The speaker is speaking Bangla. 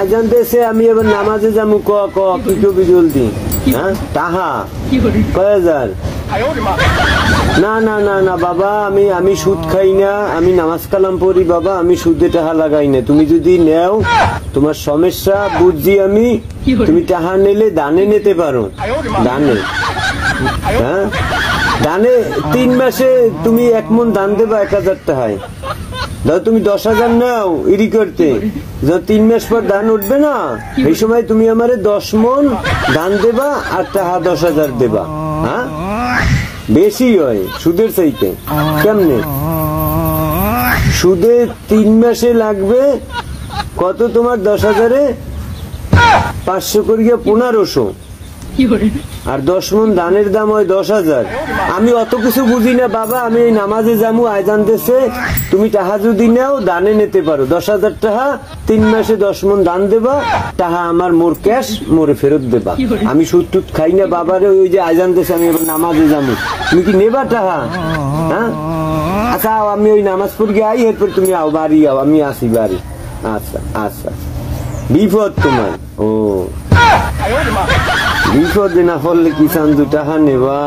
আজান দেশে আমি এবার নামাজে যাবো ক ক কি কবি জলদি হ্যাঁ তাহা কয় হাজার না না না না বাবা আমি সুদ খাই না আমি নামাজ কালাম পড়ি বাবা আমি সুদে টাহা লাগাই না তুমি যদি নেও তোমার সমস্যা বুঝছি আমি তুমি টাহা নিলে দানে নিতে পারো দানে হ্যাঁ দানে 3 মাসে তুমি 1 মণ দান দেবা 1000 টাকায় ধর তুমি 10,000 নাও ইরি করতে 3 মাস পর ধান উঠবে না এই সময় তুমি আমারে 10 মণ ধান দেবা আর টাকা 10,000 দেবা হ্যাঁ বেশি হয় সুদের চাইতে কেমনে সুদে 3 মাসে লাগবে কত তোমার 10,000-এ 500 করিয়া 1500 আর 10 মণ ধানের দাম হয় 10,000 আমি অত কিছু বুঝি না বাবা আমি এই নামাজে যাবো আজান দেশে তুমি টাকা যদি নাও দানে নিতে পারো 10,000 টাকা 3 মাসে 10 মণ ধান দেবা টাকা আমার মোর ক্যাশ মোরে ফেরত দেবা আমি সুদ টুদ খাই না বাবারে ওই যে আজান দেশে আমি এবার নামাজে যাবো তুমি কি নেবা টাকা হ্যাঁ আচ্ছা আমি ওই নামাজ পড়ে আই এরপর তুমি আও বাড়ি আও আমি আসি বাড়ি আচ্ছা আচ্ছা বিপদ তোমার ও বিপদে না পড়লে কি চান 2 টাকা নেবা।